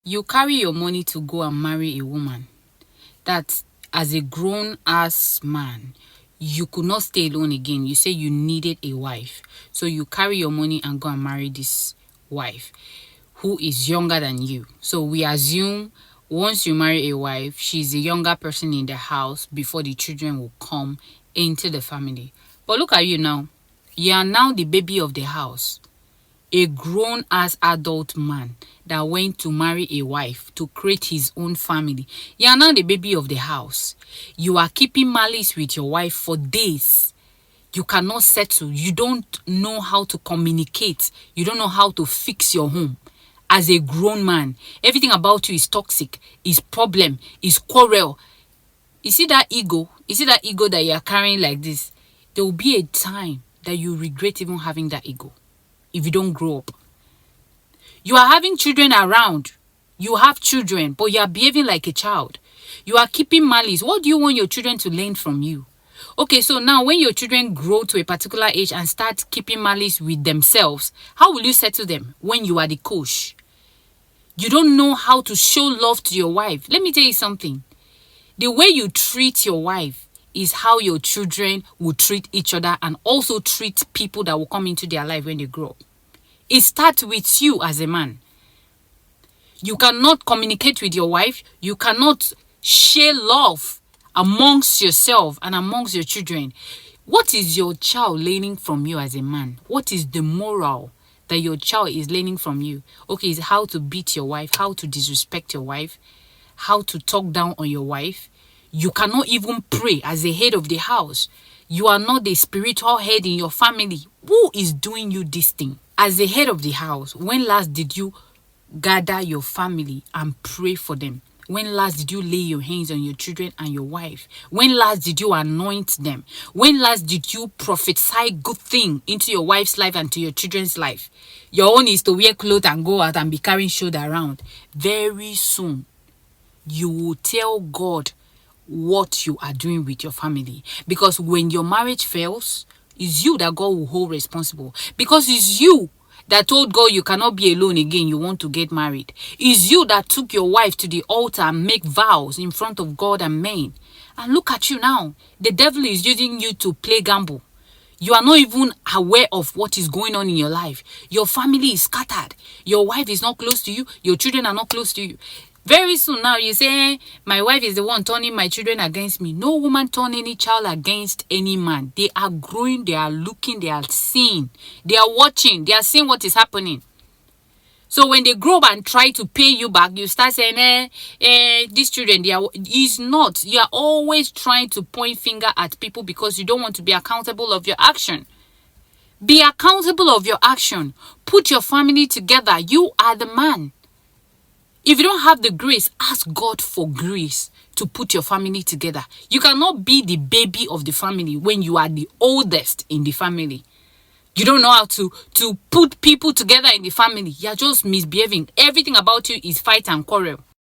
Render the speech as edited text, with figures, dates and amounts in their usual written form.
You carry your money to go and marry a woman that, as a grown ass man, you could not stay alone again. You say you needed a wife. So you carry your money and go and marry this wife who is younger than you. So we assume once you marry a wife, she's a younger person in the house before the children will come into the family. But look at you now. You are now the baby of the house. A grown-ass adult man that went to marry a wife to create his own family. You are now the baby of the house. You are keeping malice with your wife for days. You cannot settle. You don't know how to communicate. You don't know how to fix your home. As a grown man, everything about you is toxic, is problem, is quarrel. You see that ego? You see that ego that you are carrying like this? There will be a time that you regret even having that ego if you don't grow up. You are having children around. You have children, but you are behaving like a child. You are keeping malice. What do you want your children to learn from you? Okay, so now when your children grow to a particular age and start keeping malice with themselves, how will you settle them when you are the coach? You don't know how to show love to your wife. Let me tell you something. The way you treat your wife is how your children will treat each other and also treat people that will come into their life when they grow up. It starts with you as a man. You cannot communicate with your wife. You cannot share love amongst yourself and amongst your children. What is your child learning from you as a man? What is the moral that your child is learning from you? Okay, it's how to beat your wife, how to disrespect your wife, how to talk down on your wife. You cannot even pray as the head of the house. You are not the spiritual head in your family. Who is doing you this thing? As the head of the house, when last did you gather your family and pray for them? When last did you lay your hands on your children and your wife? When last did you anoint them? When last did you prophesy good thing into your wife's life and to your children's life? Your own is to wear clothes and go out and be carrying shoulder around. Very soon, you will tell God what you are doing with your family. Because when your marriage fails, it's you that God will hold responsible. Because it's you that told God you cannot be alone again, you want to get married. It's you that took your wife to the altar and make vows in front of God and men. And look at you now. The devil is using you to play gamble. You are not even aware of what is going on in your life. Your family is scattered. Your wife is not close to you. Your children are not close to you. Very soon now you say, my wife is the one turning my children against me. No woman turn any child against any man. They are growing, they are looking, they are seeing, they are watching, they are seeing what is happening. So when they grow up and try to pay you back, you start saying, these children, it's not. You are always trying to point finger at people because you don't want to be accountable of your action. Be accountable of your action. Put your family together. You are the man. If you don't have the grace, ask God for grace to put your family together. You cannot be the baby of the family when you are the oldest in the family. You don't know how to put people together in the family. You're just misbehaving. Everything about you is fight and quarrel.